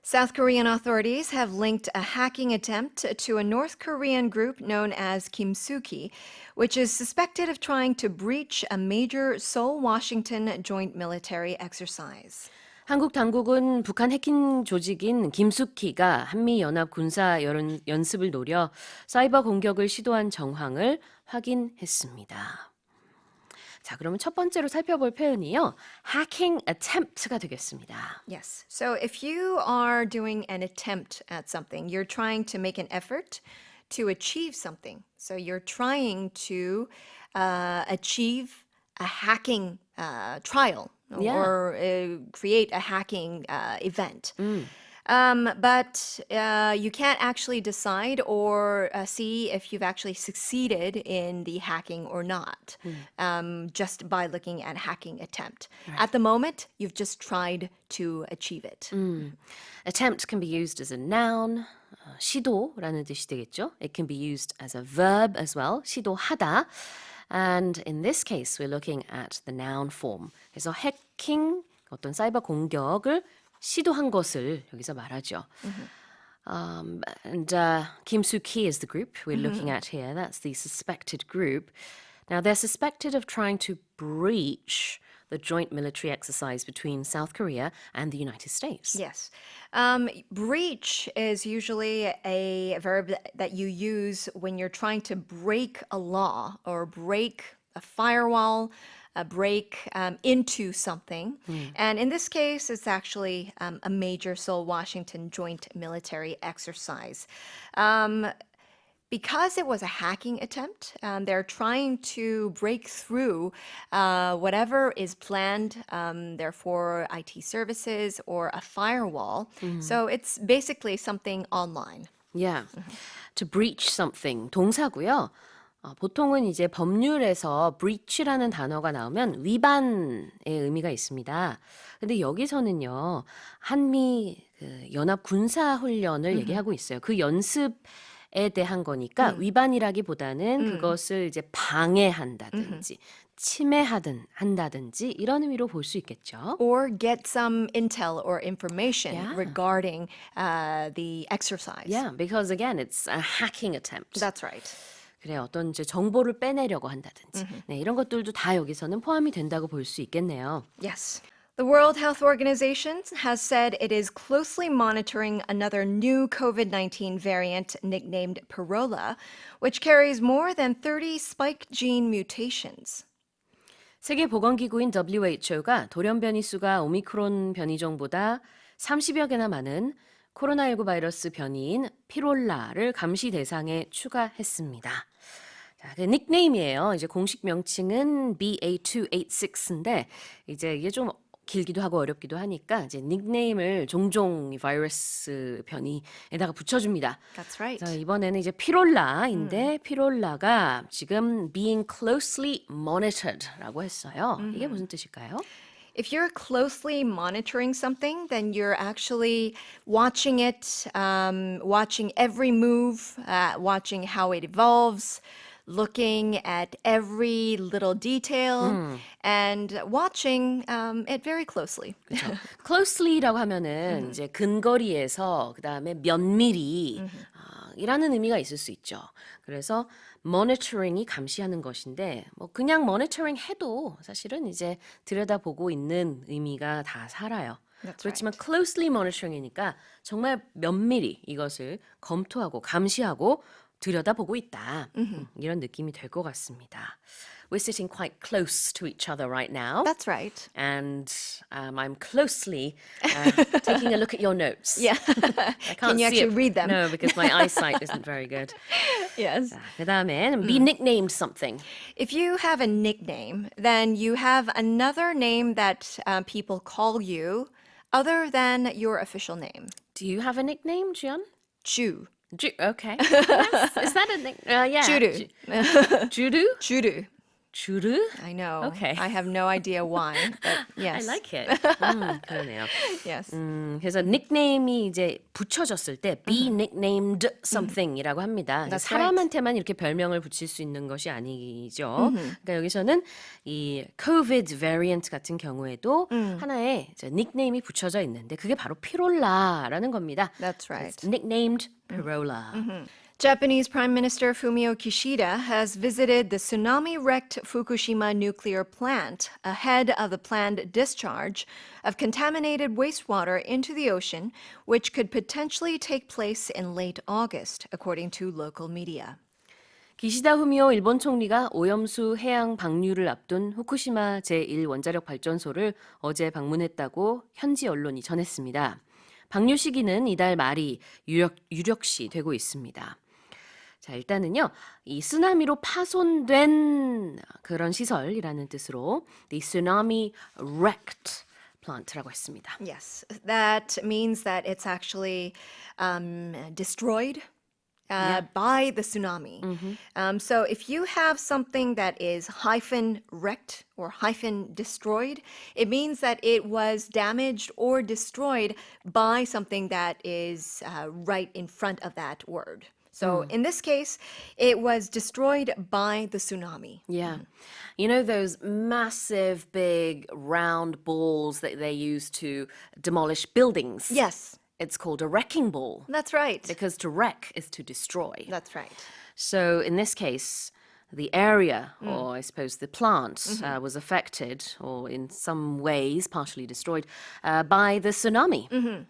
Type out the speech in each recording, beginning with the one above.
South Korean authorities have linked a hacking attempt to a North Korean group known as Kimsuki, which is suspected of trying to breach a major Seoul-Washington joint military exercise. 한국 당국은 북한 해킹 조직인 김숙희가 한미연합 군사 연습을 노려 사이버 공격을 시도한 정황을 확인했습니다. 자, 그러면 첫 번째로 살펴볼 표현이요. hacking attempt가 되겠습니다. Yes. So if you are doing an attempt at something, you're trying to make an effort to achieve something. So you're trying to achieve a hacking trial or create a hacking event. But you can't actually decide or see if you've actually succeeded in the hacking or not just by looking at hacking attempt. Right. At the moment, you've just tried to achieve it. Attempt can be used as a noun, 시도라는 뜻이 되겠죠. It can be used as a verb as well, 시도하다. And in this case, we're looking at the noun form. 그래서 해킹, 어떤 사이버 공격을 시도한 것을 여기서 말하죠. And Kim Soo-ki is the group we're looking at here. That's the suspected group. Now, they're suspected of trying to breach the joint military exercise between South Korea and the United States. Yes. Breach is usually a verb that you use when you're trying to break a law or break a firewall, break into something. And in this case, it's actually a major Seoul-Washington joint military exercise. Because it was a hacking attempt, they're trying to break through whatever is planned, therefore IT services or a firewall. So it's basically something online. Yeah. To breach something, 동사고요. 보통은 이제 법률에서 breach라는 단어가 나오면 위반의 의미가 있습니다. 근데 여기서는요, 한미 연합 군사 훈련을 얘기하고 있어요. 그 연습에 대한 거니까 위반이라기보다는 그것을 이제 방해한다든지 침해한다든지 이런 의미로 볼 수 있겠죠. Or get some intel or information regarding the exercise. Yeah, because again, it's a hacking attempt. That's right. 그래, 어떤 이제 정보를 빼내려고 한다든지 네, 이런 것들도 다 여기서는 포함이 된다고 볼 수 있겠네요. Yes. The World Health Organization has said it is closely monitoring another new COVID-19 variant nicknamed Parola, which carries more than 30 spike gene mutations. 세계보건기구인 WHO가 돌연 변이 수가 오미크론 변이종보다 30여 개나 많은 코로나19 바이러스 변이인 피롤라를 감시 대상에 추가했습니다. 자, 그 닉네임이에요. 이제 공식 명칭은 BA286인데 이제 이게 좀 길기도 하고 어렵기도 하니까 이제 닉네임을 종종 바이러스 변이에다가 붙여줍니다. That's right. 자, 이번에는 이제 피롤라인데 피롤라가 지금 being closely monitored라고 했어요. 이게 무슨 뜻일까요? If you're closely monitoring something, then you're actually watching it, watching every move, watching how it evolves, looking at every little detail, and watching it very closely. 그렇죠. closely라고 하면은 이제 근거리에서 그다음에 면밀히 이라는 의미가 있을 수 있죠. 그래서 monitoring이 감시하는 것인데 뭐 그냥 monitoring 해도 사실은 이제 들여다보고 있는 의미가 다 살아요. 그렇지만 closely monitoring이니까 정말 면밀히 이것을 검토하고 감시하고 들여다보고 있다. 이런 느낌이 될 것 같습니다. We're sitting quite close to each other right now. That's right. And I'm closely taking a look at your notes. Yeah. I can't Can you see actually it. read them? No, because my eyesight isn't very good. Yes. 자, 그다음엔 be nicknamed something. If you have a nickname, then you have another name that people call you other than your official name. Do you have a nickname, Jian? Ju. Okay. Yes. Is that a nickname? Yeah. Judu. Judu? Judu. 주르? I know. Okay. I have no idea why, but I yes. like it. 그러네요. Yes. 그래서 닉네임이 이제 붙여졌을 때 be nicknamed something이라고 합니다. That's 사람한테만 이렇게 별명을 붙일 수 있는 것이 아니죠. 그러니까 여기서는 이 COVID variant 같은 경우에도 하나의 이제 닉네임이 붙여져 있는데 그게 바로 피롤라라는 겁니다. That's right. It's nicknamed Pirola. Japanese Prime Minister Fumio Kishida has visited the tsunami-wrecked Fukushima nuclear plant ahead of the planned discharge of contaminated wastewater into the ocean, which could potentially take place in late August, according to local media. 기시다 후미오 일본 총리가 오염수 해양 방류를 앞둔 후쿠시마 제1원자력 발전소를 어제 방문했다고 현지 언론이 전했습니다. 방류 시기는 이달 말이 유력시 되고 있습니다. 자, 일단은요, 이 쓰나미로 파손된 그런 시설이라는 뜻으로 the tsunami wrecked plant라고 했습니다. Yes, that means that it's actually destroyed by the tsunami. So if you have something that is hyphen wrecked or hyphen destroyed, it means that it was damaged or destroyed by something that is right in front of that word. So in this case, it was destroyed by the tsunami. Yeah. You know those massive, big, round balls that they use to demolish buildings? Yes, It's called a wrecking ball. that's right. Because to wreck is to destroy. That's right. So in this case, the area, or I suppose the plant, was affected, or in some ways partially destroyed, by the tsunami.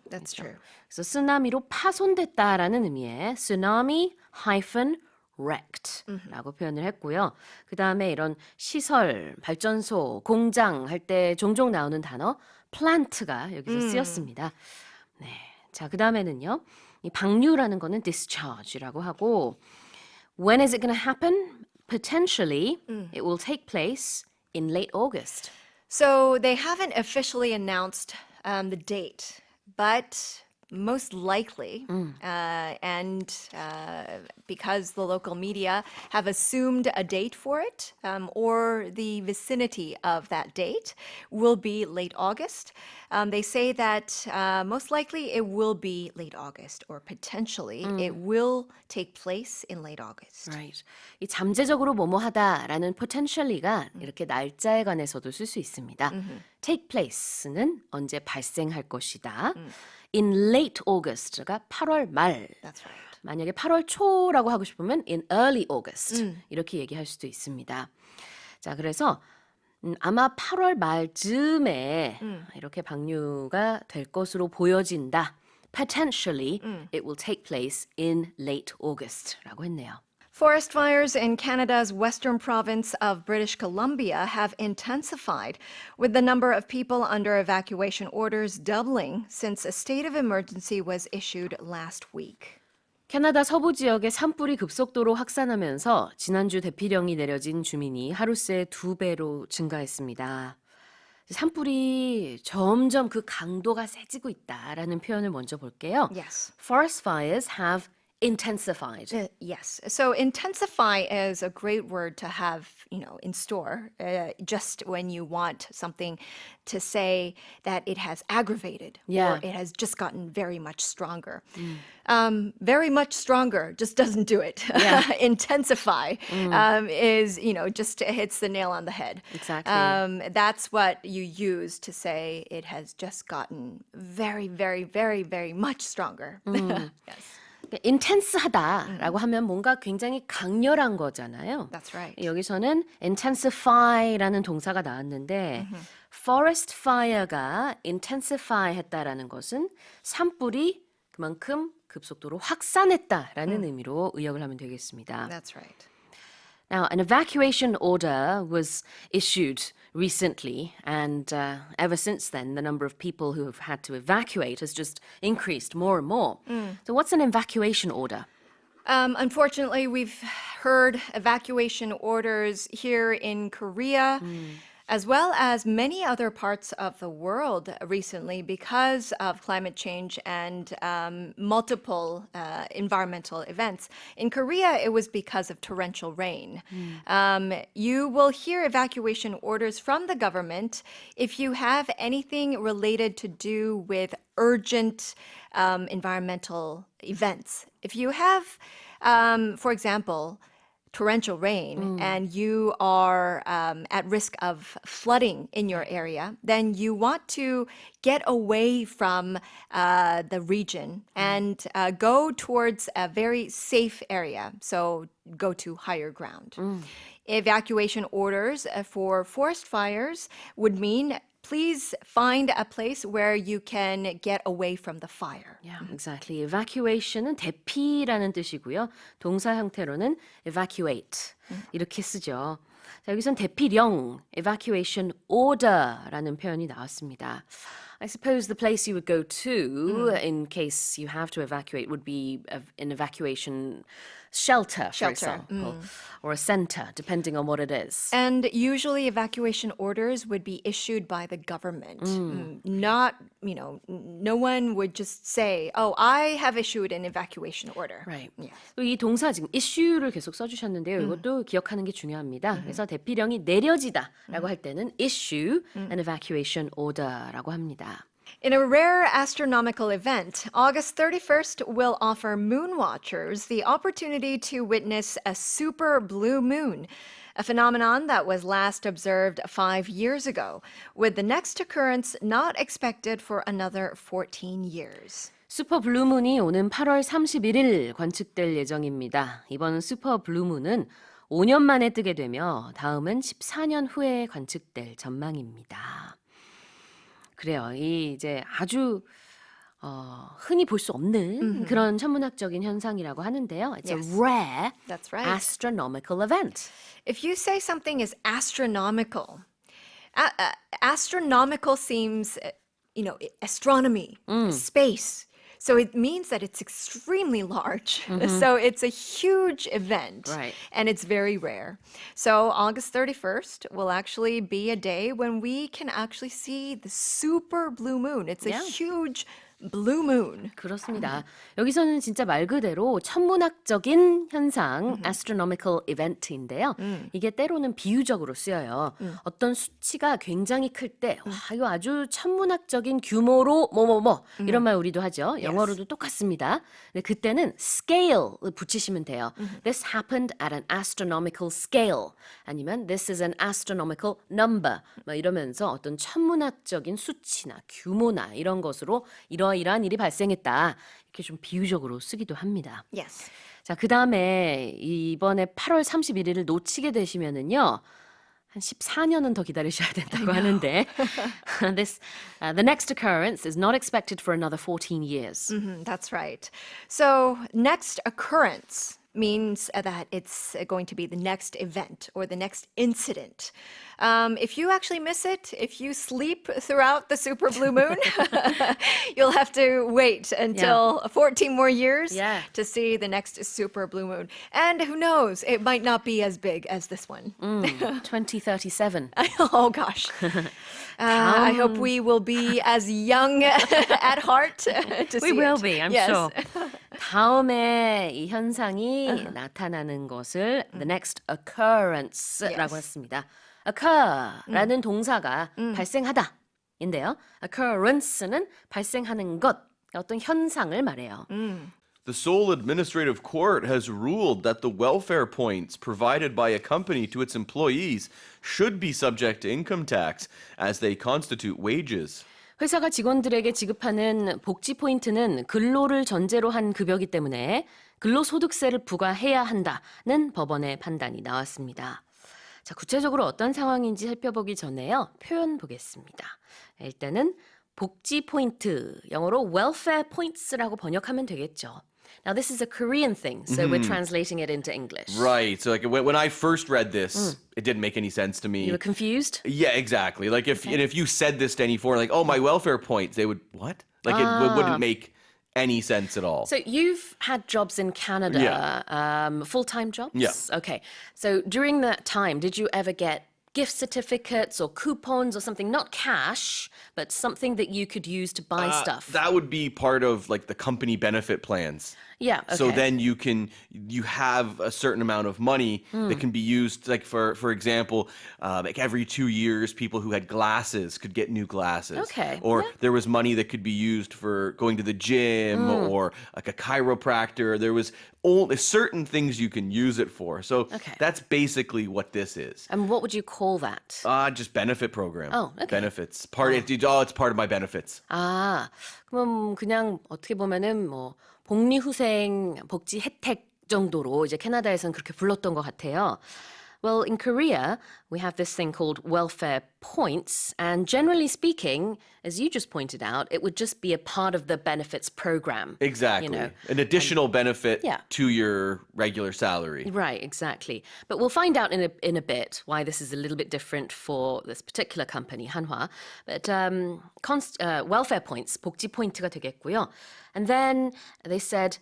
That's true. 그래서 쓰나미로 파손됐다라는 의미의 tsunami-wrecked라고 표현을 했고요. 그 다음에 이런 시설, 발전소, 공장 할 때 종종 나오는 단어 plant가 여기서 쓰였습니다. 네, 자, 그 다음에는요. 이 방류라는 거는 discharge라고 하고 when is it going to happen? Potentially, it will take place in late August. So they haven't officially announced the date, but most likely, and because the local media have assumed a date for it, or the vicinity of that date will be late August. They say that most likely it will be late August, or potentially it will take place in late August. Right. 이 잠재적으로 뭐뭐하다라는 potentially가 이렇게 날짜에 관해서도 쓸 수 있습니다. Take place는 언제 발생할 것이다. In late August가 8월 말. That's right. 만약에 8월 초라고 하고 싶으면 in early August 이렇게 얘기할 수도 있습니다. 자, 그래서 아마 8월 말쯤에 이렇게 방류가 될 것으로 보여진다. Potentially, it will take place in late August라고 했네요. Forest fires in Canada's western province of British Columbia have intensified, with the number of people under evacuation orders doubling since a state of emergency was issued last week. 캐나다 서부 지역의 산불이 급속도로 확산하면서 지난주 대피령이 내려진 주민이 하루새 2배로 증가했습니다. 산불이 점점 그 강도가 세지고 있다라는 표현을 먼저 볼게요. Yes. Forest fires have intensified. Yes. So intensify is a great word to have, in store, just when you want something to say that it has aggravated Yeah. or it has just gotten very much stronger. Very much stronger just doesn't do it. Yeah. Intensify is, just hits the nail on the head. Exactly. That's what you use to say it has just gotten very, very, very, very much stronger. Yes. intense하다라고 하면 뭔가 굉장히 강렬한 거잖아요. That's right. 여기서는 intensify라는 동사가 나왔는데 forest fire가 intensify 했다라는 것은 산불이 그만큼 급속도로 확산했다라는 의미로 의역을 하면 되겠습니다. That's right. Now, an evacuation order was issued recently, and ever since then, the number of people who have had to evacuate has just increased more and more. So what's an evacuation order? Unfortunately, we've heard evacuation orders here in Korea. As well as many other parts of the world recently because of climate change and multiple environmental events. In Korea, it was because of torrential rain. You will hear evacuation orders from the government if you have anything related to do with urgent environmental events. If you have, for example, torrential rain and you are at risk of flooding in your area, then you want to get away from the region and go towards a very safe area. So go to higher ground. Evacuation orders for forest fires would mean please find a place where you can get away from the fire. Yeah, exactly. Evacuation은 대피라는 뜻이고요. 동사 형태로는 evacuate 이렇게 쓰죠. 자, 여기선 대피령, evacuation order라는 표현이 나왔습니다. I suppose the place you would go to in case you have to evacuate would be an evacuation shelter, for example, or a center, depending on what it is. And usually evacuation orders would be issued by the government. Not, no one would just say, oh, I have issued an evacuation order. Right. Yeah. 이 동사 지금 issue를 계속 써주셨는데요. 이것도 기억하는 게 중요합니다. 그래서 대피령이 내려지다라고 할 때는 issue an evacuation order라고 합니다. In a rare astronomical event, August 31st will offer moon watchers the opportunity to witness a super blue moon, a phenomenon that was last observed 5 years ago, with the next occurrence not expected for another 14 years. 슈퍼 블루문이 오는 8월 31일 관측될 예정입니다. 이번 슈퍼 블루문은 5년 만에 뜨게 되며 다음은 14년 후에 관측될 전망입니다. 그래요. 이 이제 아주 흔히 볼 수 없는 그런 천문학적인 현상이라고 하는데요. It's Yes. a rare That's right. astronomical event. If you say something is astronomical, astronomical seems, astronomy, space. So it means that it's extremely large. So it's a huge event. Right. And it's very rare. So August 31st will actually be a day when we can actually see the super blue moon. It's a Yeah. huge blue moon. 그렇습니다. 여기서는 진짜 말 그대로 천문학적인 현상, astronomical event인데요. 이게 때로는 비유적으로 쓰여요. 어떤 수치가 굉장히 클 때, 와, 이거 아주 천문학적인 규모로 뭐뭐뭐 이런 말 우리도 하죠. 영어로도 똑같습니다. 근데 그때는 scale 붙이시면 돼요. This happened at an astronomical scale. 아니면 this is an astronomical number. 막 이러면서 어떤 천문학적인 수치나 규모나 이런 것으로 이러한 일이 발생했다. 이렇게 좀 비유적으로 쓰기도 합니다. Yes. 자, 그 다음에 이번에 8월 31일을 놓치게 되시면은요, 한 14년은 더 기다리셔야 된다고 하는데, the next occurrence is not expected for another 14 years. That's right. So next occurrence means that it's going to be the next event or the next incident. If you actually miss it, if you sleep throughout the super blue moon, you'll have to wait until 14 more years Yeah. to see the next super blue moon. And who knows, it might not be as big as this one. 2037. Oh gosh. I hope we will be as young at heart to see We will it. be, I'm Yes. sure. 다음에 이 현상이 나타나는 것을 the next occurrence라고 했습니다. occur라는 동사가 발생하다인데요. occurrence는 발생하는 것, 어떤 현상을 말해요. The Seoul Administrative Court has ruled that the welfare points provided by a company to its employees should be subject to income tax as they constitute wages. 회사가 직원들에게 지급하는 복지 포인트는 근로를 전제로 한 급여이기 때문에 근로소득세를 부과해야 한다는 법원의 판단이 나왔습니다. 자, 구체적으로 어떤 상황인지 살펴보기 전에요. 표현 보겠습니다. 일단은 복지 포인트, 영어로 welfare points라고 번역하면 되겠죠. Now, this is a Korean thing, so we're translating it into English. Right. So like when I first read this, it didn't make any sense to me. You were confused? Yeah, exactly. Like if you said this to any foreigner, like, oh, my welfare points, they would, what? Like it wouldn't make any sense at all. So you've had jobs in Canada, full-time jobs? Yeah. Okay. So during that time, did you ever get gift certificates or coupons or something, not cash, but something that you could use to buy stuff. That would be part of like the company benefit plans. Yeah, okay. So then you have a certain amount of money that can be used, like for example, like every 2 years, people who had glasses could get new glasses. Okay, Or yeah. there was money that could be used for going to the gym or like a chiropractor. There was only certain things you can use it for. So Okay. that's basically what this is. And what would you call that? Just benefit program. Oh, okay. Benefits. It's part of my benefits. 아, 그럼 그냥 어떻게 보면은 뭐 복리후생 복지 혜택 정도로 이제 캐나다에서는 그렇게 불렀던 것 같아요. Well, in Korea, we have this thing called welfare points, and generally speaking, as you just pointed out, it would just be a part of the benefits program. Exactly. You know, An additional benefit Yeah. to your regular salary. Right, exactly. But we'll find out in a bit why this is a little bit different for this particular company, 한화. But welfare points, 복지 포인트가 되겠고요. And then they said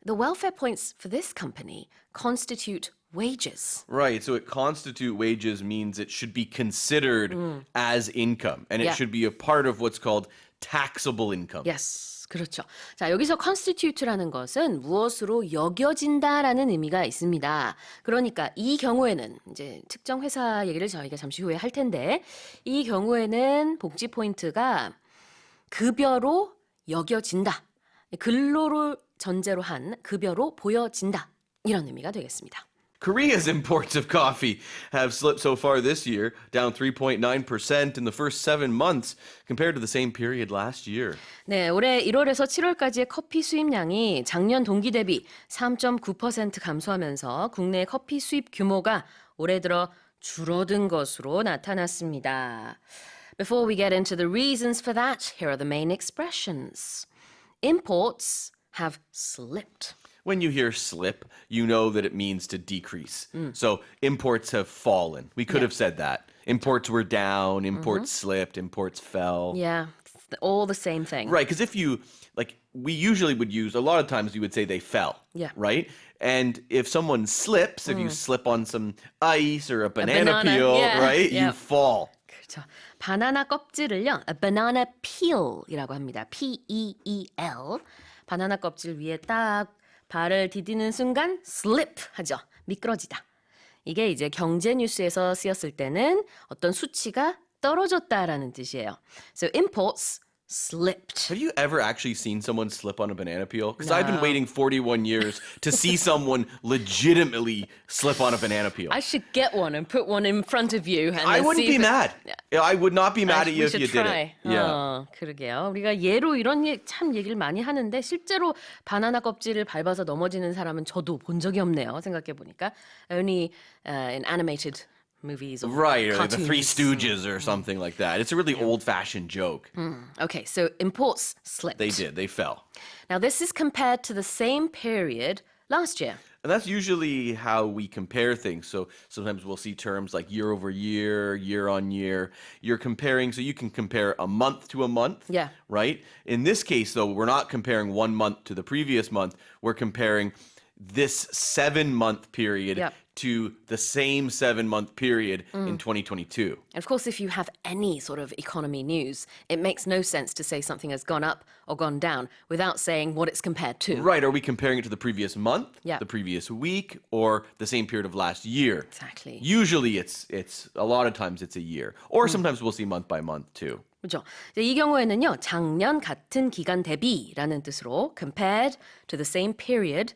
the welfare points for this company constitute wages. Right. So it constitute wages means it should be considered as income. And it Yeah. should be a part of what's called taxable income. Yes, 그렇죠. 자, 여기서 constitute라는 것은 무엇으로 여겨진다라는 의미가 있습니다. 그러니까 이 경우에는 이제 특정 회사 얘기를 저희가 잠시 후에 할 텐데 이 경우에는 복지 포인트가 급여로 여겨진다. 근로를 전제로 한 급여로 보여진다. 이런 의미가 되겠습니다. Korea's imports of coffee have slipped so far this year, down 3.9% in the first 7 months compared to the same period last year. 네, 올해 1월에서 7월까지의 커피 수입량이 작년 동기 대비 3.9% 감소하면서 국내 커피 수입 규모가 올해 들어 줄어든 것으로 나타났습니다. Before we get into the reasons for that, here are the main expressions. Imports have slipped. When you hear slip, you know that it means to decrease. So imports have fallen. We could have said that. Imports were down, imports slipped, imports fell. Yeah, it's all the same thing. Right, because if you, like, we usually would use, a lot of times we would say they fell. Yeah. Right? And if someone slips, if you slip on some ice or a banana banana, peel, yeah, right, yeah. you fall. 그렇죠. 바나나 껍질을요, a banana peel이라고 합니다. P-E-E-L. 바나나 껍질 위에 딱 발을 디디는 순간 slip 하죠. 미끄러지다. 이게 이제 경제 뉴스에서 쓰였을 때는 어떤 수치가 떨어졌다라는 뜻이에요. So imports slipped. Have you ever actually seen someone slip on a banana peel? Because I've been waiting 41 years to see someone legitimately slip on a banana peel. I should get one and put one in front of you. And I then wouldn't see be if it- mad. I would not be mad at you we if you should did try. it. Yeah. 그러게요. 우리가 예로 이런 참 얘기를 많이 하는데 실제로 바나나 껍질을 밟아서 넘어지는 사람은 저도 본 적이 없네요. 생각해 보니까 only in animated movies or Right, or like the Three cartoons. Stooges or something like that. It's a really old-fashioned joke. Okay, so imports slipped. They did. They fell. Now this is compared to the same period last year. And that's usually how we compare things. So sometimes we'll see terms like year over year, year on year. You're comparing, so you can compare a month to a month, Yeah. right? In this case, though, we're not comparing 1 month to the previous month. We're comparing this 7-month period Yep. to the same 7-month period in 2022. And of course, if you have any sort of economy news, it makes no sense to say something has gone up or gone down without saying what it's compared to. Right, are we comparing it to the previous month, Yeah. the previous week, or the same period of last year? Exactly. Usually it's a lot of times it's a year. Or sometimes we'll see month by month too. 그렇죠. 이 경우에는요, 작년 같은 기간 대비라는 뜻으로 compared to the same period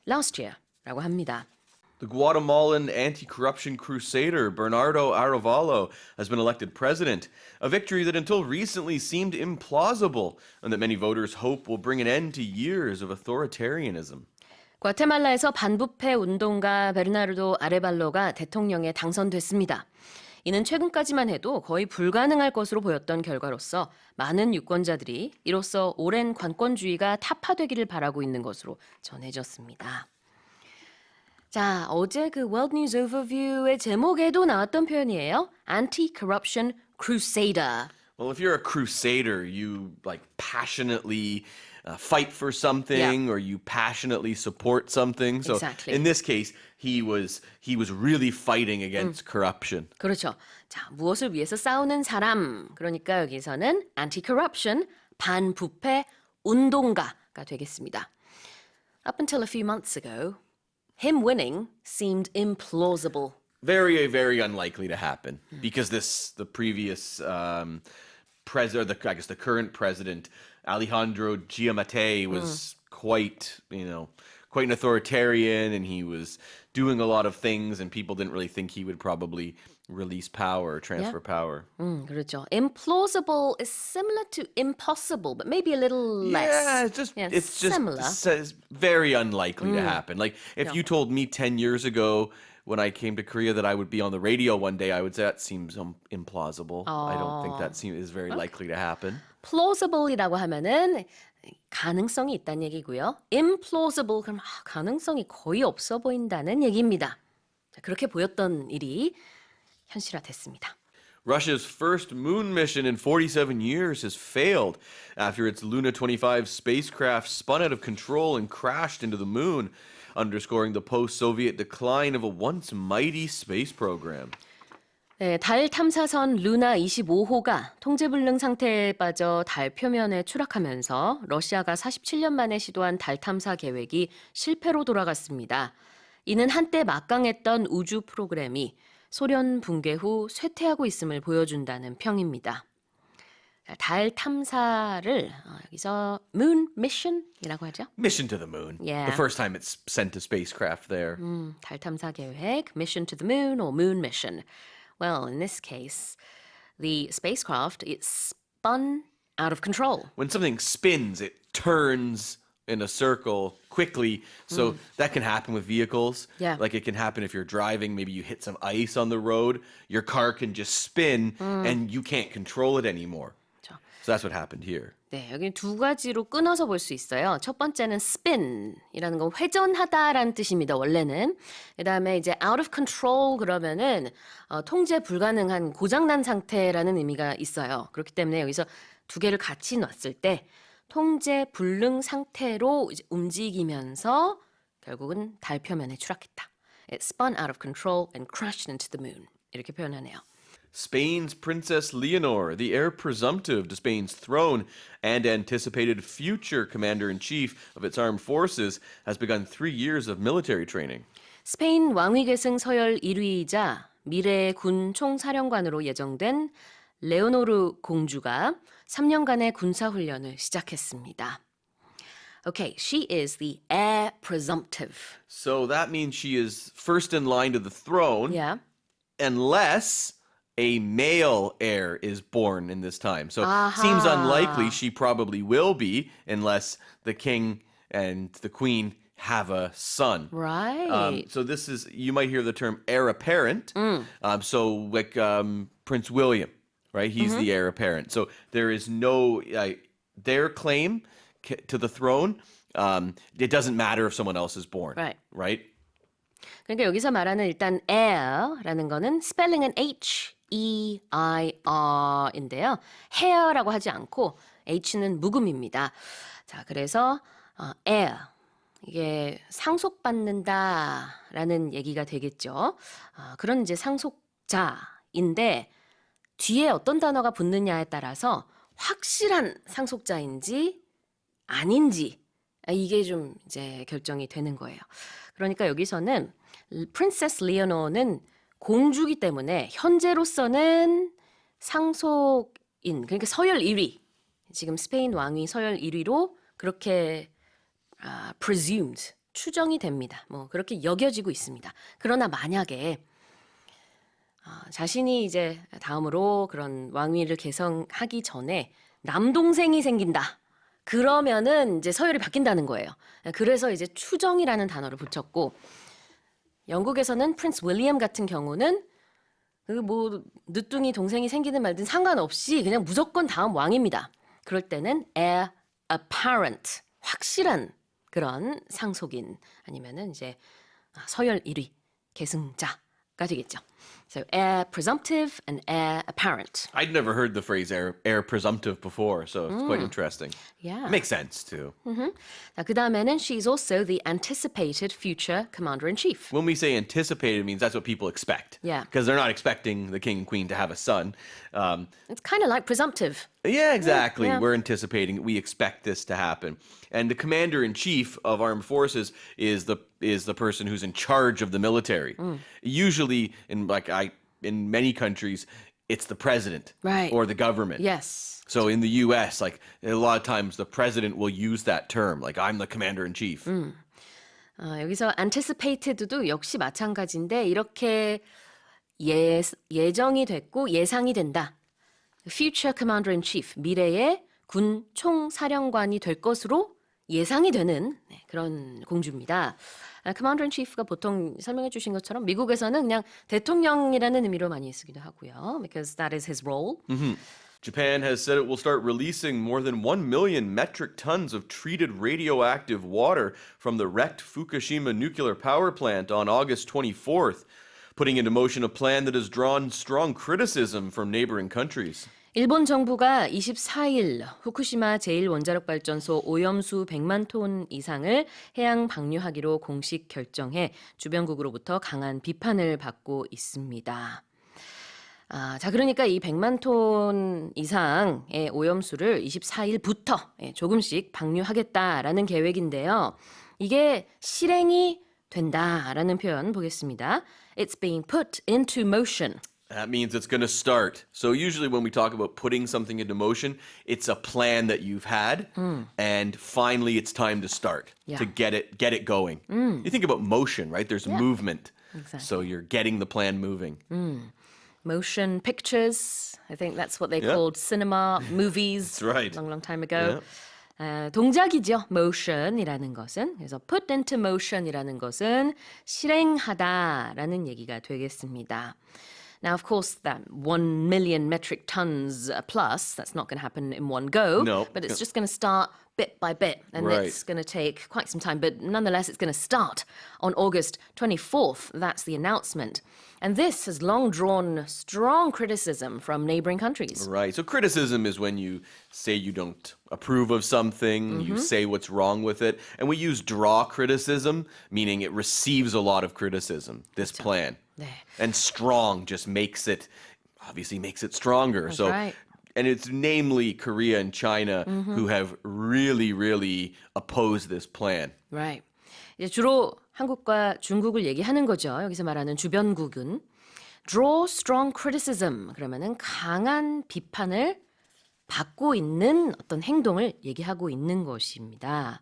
last year라고 합니다. The Guatemalan anti-corruption crusader Bernardo Arevalo has been elected president, a victory that until recently seemed implausible and that many voters hope will bring an end to years of authoritarianism. 과테말라에서 반부패 운동가 베르나르도 아레발로가 대통령에 당선됐습니다. 이는 최근까지만 해도 거의 불가능할 것으로 보였던 결과로서 많은 유권자들이 이로써 오랜 관권주의가 타파되기를 바라고 있는 것으로 전해졌습니다. 자, 어제 그 World News Overview의 제목에도 나왔던 표현이에요. Anti-corruption crusader. Well, if you're a crusader, you like passionately fight for something or you passionately support something. So Exactly. in this case, he was really fighting against corruption. 그렇죠. 자, 무엇을 위해서 싸우는 사람. 그러니까 여기서는 anti-corruption, 반부패 운동가가 되겠습니다. Up until a few months ago, him winning seemed implausible. Very, very unlikely to happen because the previous president, I guess the current president, Alejandro Giammattei, was quite an authoritarian, and he was doing a lot of things, and people didn't really think he would probably release power or transfer power. 그렇죠. Implausible is similar to impossible, but maybe a little less. Yeah, it's just similar. it's very unlikely to happen. Like if you told me 10 years ago when I came to Korea that I would be on the radio one day, I would say that seems implausible. I don't think that is very likely to happen. plausible이라고 하면은 가능성이 있다는 얘기고요. implausible 그럼 가능성이 거의 없어 보인다는 얘기입니다. 자, 그렇게 보였던 일이 현실화됐습니다. Russia's first moon mission in 47 years has failed after its Luna 25 spacecraft spun out of control and crashed into the moon, underscoring the post-Soviet decline of a once mighty space program. 네, 달 탐사선 루나 25호가 통제불능 상태에 빠져 달 표면에 추락하면서 러시아가 47년 만에 시도한 달 탐사 계획이 실패로 돌아갔습니다. 이는 한때 막강했던 우주 프로그램이 소련 붕괴 후 쇠퇴하고 있음을 보여준다는 평입니다. 달 탐사를 여기서 moon mission이라고 하죠. Mission to the moon. Yeah. The first time it's sent a spacecraft there. 달 탐사 계획, mission to the moon or moon mission. Well, in this case, the spacecraft, it spun out of control. When something spins, it turns in a circle quickly. So that can happen with vehicles. Yeah. Like it can happen if you're driving, maybe you hit some ice on the road, your car can just spin and you can't control it anymore. 그렇죠. So that's what happened here. 네, 여기 두 가지로 끊어서 볼 수 있어요. 첫 번째는 spin이라는 건 회전하다라는 뜻입니다. 원래는. 그다음에 이제 out of control 그러면은 통제 불가능한 고장난 상태라는 의미가 있어요. 그렇기 때문에 여기서 두 개를 같이 놨을 때 통제 불능 상태로 이제 움직이면서 결국은 달 표면에 추락했다. It spun out of control and crashed into the moon. 이렇게 표현하네요. Spain's Princess Leonor, the heir presumptive to Spain's throne and anticipated future commander-in-chief of its armed forces, has begun 3 years of military training. 스페인 왕위 계승 서열 1위이자 미래의 군 총사령관으로 예정된 레오노르 공주가 3년간의 군사 훈련을 시작했습니다. Okay, she is the heir presumptive. So that means she is first in line to the throne Yeah. unless a male heir is born in this time. So Aha. seems unlikely she probably will be unless the king and the queen have a son. Right. So this is, you might hear the term heir apparent. So like Prince William, right? He's the heir apparent. So there is no, their claim to the throne, it doesn't matter if someone else is born. Right. Right? 그러니까 여기서 말하는 일단 heir라는 거는 스펠링은 H-E-I-R인데요. hair라고 하지 않고 H는 묵음입니다. 자, 그래서 heir 이게 상속받는다라는 얘기가 되겠죠. 그런 이제 상속자인데 뒤에 어떤 단어가 붙느냐에 따라서 확실한 상속자인지 아닌지 이게 좀 이제 결정이 되는 거예요. 그러니까 여기서는 프린세스 리오노는 공주기 때문에 현재로서는 상속인 그러니까 서열 1위 지금 스페인 왕위 서열 1위로 그렇게 presumed 추정이 됩니다. 뭐 그렇게 여겨지고 있습니다. 그러나 만약에 자신이 이제 다음으로 그런 왕위를 계승하기 전에 남동생이 생긴다. 그러면은 이제 서열이 바뀐다는 거예요. 그래서 이제 추정이라는 단어를 붙였고 영국에서는 프린스 윌리엄 같은 경우는 뭐 늦둥이 동생이 생기든 말든 상관없이 그냥 무조건 다음 왕입니다. 그럴 때는 heir apparent 확실한 그런 상속인 아니면은 이제 서열 1위 계승자가 되겠죠. So heir presumptive and heir apparent. I'd never heard the phrase heir presumptive before, so it's quite interesting. Yeah. It makes sense too. 자, 그 다음에는 she's also the anticipated future commander-in-chief. When we say anticipated, it means that's what people expect. Yeah. Because they're not expecting the king and queen to have a son. It's kind of like presumptive. Yeah, exactly. Yeah. We're anticipating. We expect this to happen. And the commander-in-chief of armed forces is the person who's in charge of the military. Usually, in many countries, it's the president Right. or the government. Yes. So in the U.S., like a lot of times, the president will use that term, like I'm the commander-in-chief. 여기서 anticipated도 역시 마찬가지인데 이렇게 예정이 됐고 예상이 된다. Future commander-in-chief, 미래의 군 총사령관이 될 것으로 예상이 되는 그런 공주입니다. commander-in-chief가 보통 설명해 주신 것처럼 미국에서는 그냥 대통령이라는 의미로 많이 쓰기도 하고요. Because that is his role. Japan has said it will start releasing more than 1 million metric tons of treated radioactive water from the wrecked Fukushima nuclear power plant on August 24th, putting into motion a plan that has drawn strong criticism from neighboring countries. 일본 정부가 24일 후쿠시마 제1원자력발전소 오염수 100만 톤 이상을 해양 방류하기로 공식 결정해 주변국으로부터 강한 비판을 받고 있습니다. 자, 그러니까 이 100만 톤 이상의 오염수를 24일부터 조금씩 방류하겠다라는 계획인데요. 이게 실행이 된다라는 표현 보겠습니다. It's being put into motion. That means it's going to start. So usually when we talk about putting something into motion, it's a plan that you've had, and finally it's time to start, Yeah. to get it going. You think about motion, right? There's movement. Exactly. So you're getting the plan moving. Motion pictures. I think that's what they Yeah. called cinema movies. That's right. Long time ago. 동작이죠. motion이라는 것은. 그래서 put into motion이라는 것은 실행하다라는 얘기가 되겠습니다. Now, of course, that 1 million metric tons plus, that's not going to happen in one go. No. But it's just going to start bit by bit. And Right. it's going to take quite some time. But nonetheless, it's going to start on August 24th. That's the announcement. And this has long drawn strong criticism from neighboring countries. Right. So criticism is when you say you don't approve of something, you say what's wrong with it. And we use draw criticism, meaning it receives a lot of criticism, this plan. 네. And strong just obviously makes it stronger. That's So, right. and it's namely Korea and China who have really, really opposed this plan. Right. 이제 주로 한국과 중국을 얘기하는 거죠. 여기서 말하는 주변국은 draw strong criticism. 그러면은 강한 비판을 받고 있는 어떤 행동을 얘기하고 있는 것입니다.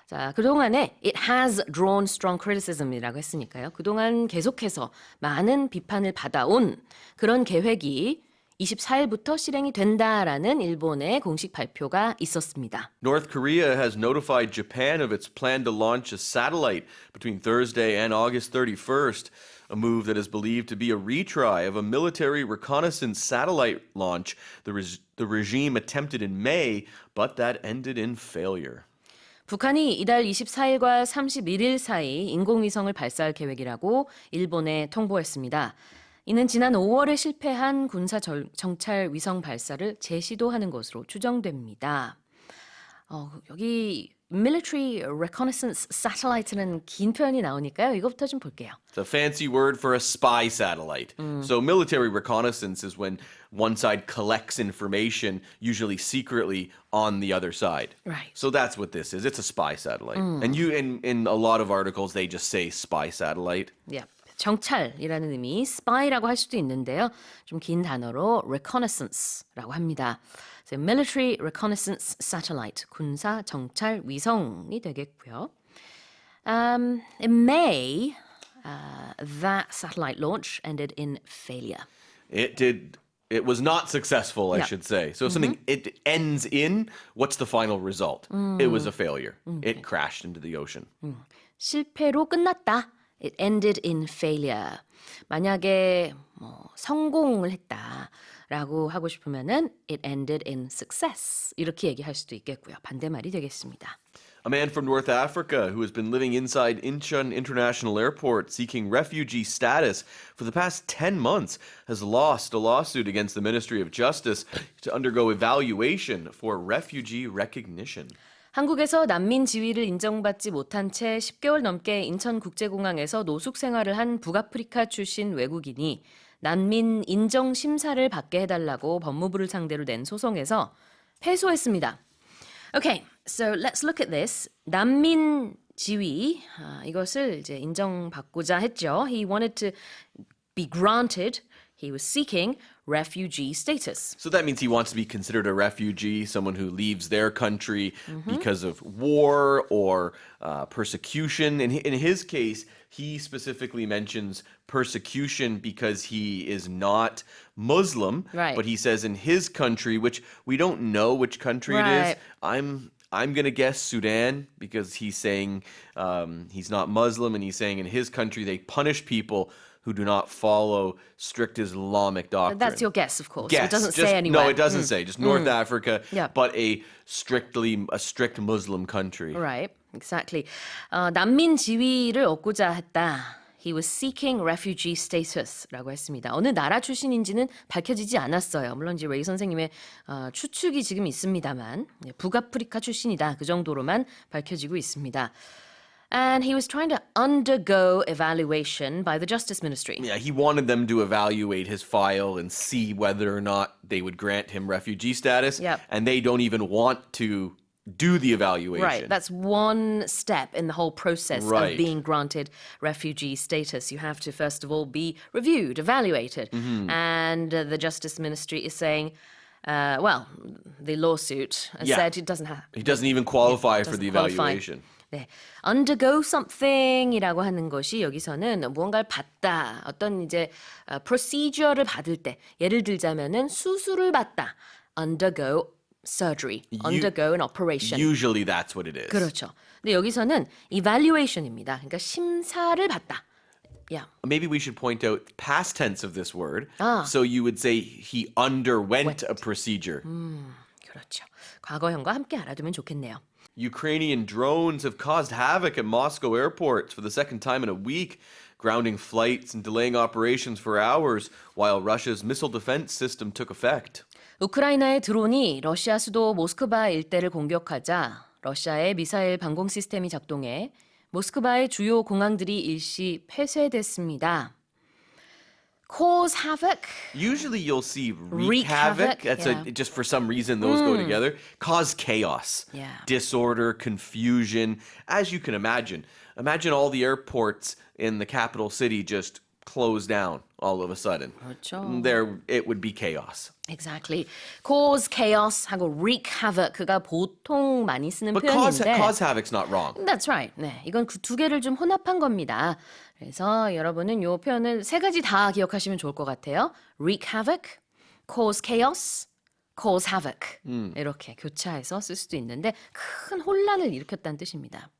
자, 그동안에 it has drawn strong criticism이라고 했으니까요. 그동안 계속해서 많은 비판을 받아온 그런 계획이 24일부터 실행이 된다라는 일본의 공식 발표가 있었습니다. North Korea has notified Japan of its plan to launch a satellite between Thursday and August 31st, a move that is believed to be a retry of a military reconnaissance satellite launch the regime attempted in May, but that ended in failure. 북한이 이달 24일과 31일 사이 인공위성을 발사할 계획이라고 일본에 통보했습니다. 이는 지난 5월에 실패한 군사 정찰 위성 발사를 재시도하는 것으로 추정됩니다. 여기 military reconnaissance satellite는 긴 표현이 나오니까요. 이것부터 좀 볼게요. It's a fancy word for a spy satellite. So military reconnaissance is when one side collects information, usually secretly, on the other side. Right. So that's what this is. It's a spy satellite. And in a lot of articles, they just say spy satellite. Yeah. 정찰이라는 의미, spy라고 할 수도 있는데요. 좀 긴 단어로 reconnaissance라고 합니다. So military reconnaissance satellite, 군사 정찰 위성이 되겠고요. In May, that satellite launch ended in failure. It was not successful, I Yeah. should say. So something it ends in, what's the final result? It was a failure. It crashed into the ocean. 실패로 끝났다. It ended in failure. 만약에 성공을 했다라고 하고 싶으면은 it ended in success. 이렇게 얘기할 수도 있겠고요. 반대말이 되겠습니다. A man from North Africa who has been living inside Incheon International Airport seeking refugee status for the past 10 months has lost a lawsuit against the Ministry of Justice to undergo evaluation for refugee recognition. 한국에서 난민 지위를 인정받지 못한 채 10개월 넘게 인천국제공항에서 노숙 생활을 한 북아프리카 출신 외국인이 난민 인정 심사를 받게 해달라고 법무부를 상대로 낸 소송에서 패소했습니다. Okay, so let's look at this. 난민 지위, 이것을 이제 인정받고자 했죠. He wanted to be granted, he was seeking refugee status. So that means he wants to be considered a refugee, someone who leaves their country because of war or persecution. In his case, he specifically mentions persecution because he is not Muslim. Right. But he says in his country, which we don't know which country it is. Right. I'm going to guess Sudan because he's saying he's not Muslim and he's saying in his country they punish people who do not follow strict Islamic doctrine. That's your guess, of course. Guess. It doesn't Just, say anywhere. No, it doesn't say. Just North Africa, Yeah. but a strict Muslim country. Right, exactly. 난민 지위를 얻고자 했다. He was seeking refugee status라고 했습니다. 어느 나라 출신인지는 밝혀지지 않았어요. 물론 이제 레이 선생님의 추측이 지금 있습니다만 북아프리카 출신이다. 그 정도로만 밝혀지고 있습니다. And he was trying to undergo evaluation by the Justice Ministry. Yeah, he wanted them to evaluate his file and see whether or not they would grant him refugee status. Yep. And they don't even want to do the evaluation. Right, that's one step in the whole process Right. of being granted refugee status. You have to, first of all, be reviewed, evaluated. And the Justice Ministry is saying, well, the lawsuit Yeah. said it doesn't have... He doesn't even qualify for the doesn't qualify. evaluation. 네, undergo something이라고 하는 것이 여기서는 무언가를 받다, 어떤 이제 procedure를 받을 때, 예를 들자면은 수술을 받다, undergo surgery, undergo an operation. Usually that's what it is. 그렇죠. 근데 여기서는 evaluation입니다. 그러니까 심사를 받다. Yeah. Maybe we should point out past tense of this word. So you would say he underwent a procedure. 그렇죠. 과거형과 함께 알아두면 좋겠네요. Ukrainian drones have caused havoc at Moscow airports for the second time in a week, grounding flights and delaying operations for hours while Russia's missile defense system took effect. 우크라이나의 드론이 러시아 수도 모스크바 일대를 공격하자 러시아의 미사일 방공 시스템이 작동해 모스크바의 주요 공항들이 일시 폐쇄됐습니다. Cause havoc. Usually you'll see wreak Wreak havoc, That's yeah. just for some reason those go together. Cause chaos, Yeah. disorder, confusion. As you can imagine. Imagine all the airports in the capital city just close down all of a sudden. 그렇죠. There, it would be chaos. Exactly. Cause chaos 하고 wreak havoc가 보통 많이 쓰는 But cause 표현인데. havoc's not wrong. That's right. 네, 이건 그 두 개를 좀 혼합한 겁니다. 그래서 여러분은 이 표현을 세 가지 다 기억하시면 좋을 것 같아요. wreak havoc, cause chaos, cause havoc. 이렇게 교차해서 쓸 수도 있는데 큰 혼란을 일으켰다는 뜻입니다.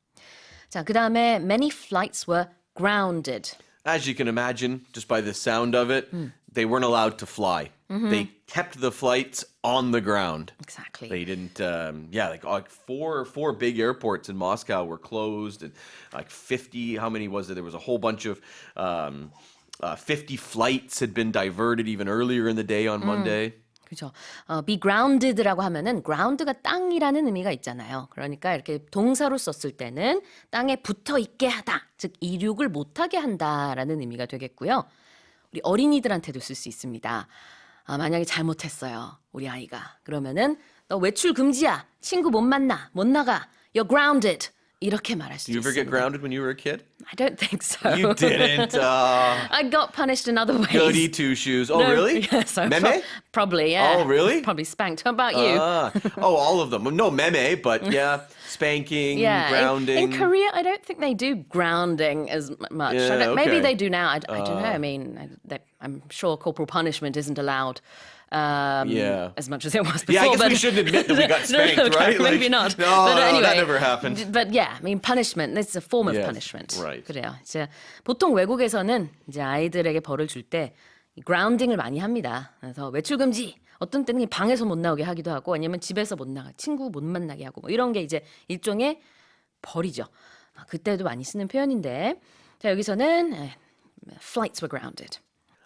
자, 그 다음에 many flights were grounded. As you can imagine, just by the sound of it, they weren't allowed to fly. They kept the flights on the ground. Exactly. They didn't, like four big airports in Moscow were closed, and like 50, how many was it? There was a whole bunch of 50 flights had been diverted even earlier in the day on Monday. 그죠. be grounded라고 하면은 ground가 땅이라는 의미가 있잖아요. 그러니까 이렇게 동사로 썼을 때는 땅에 붙어 있게 하다, 즉 이륙을 못하게 한다라는 의미가 되겠고요. 우리 어린이들한테도 쓸 수 있습니다. 만약에 잘못했어요, 우리 아이가. 그러면은 너 외출 금지야, 친구 못 만나, 못 나가, you're grounded. 이렇게 말할 수 Did you ever get 있습니다. grounded when you were a kid? I don't think so. You didn't. I got punished in other ways. Goody two shoes. Oh, No, really? Yes, I Meme? probably, yeah. Oh, really? Probably spanked. How about you? All of them. No meme, but yeah, spanking, Yeah, grounding. In Korea, I don't think they do grounding as much. Yeah, Maybe okay. they do now. I don't know. I mean, I'm sure corporal punishment isn't allowed Yeah. as much as it was before. Yeah, I guess but we shouldn't admit that we got No, spanked, okay, right? Maybe not. No, but anyway, that never happened. But yeah, I mean, punishment. It's a form of Yes, punishment. right. 그래요. 이제 보통 외국에서는 이제 아이들에게 벌을 줄 때 grounding을 많이 합니다. 그래서 외출 금지. 어떤 때는 방에서 못 나오게 하기도 하고, 아니면 집에서 못 나가, 친구 못 만나게 하고, 뭐 이런 게 이제 일종의 버리죠. 그때도 많이 쓰는 표현인데 자 여기서는 flights were grounded.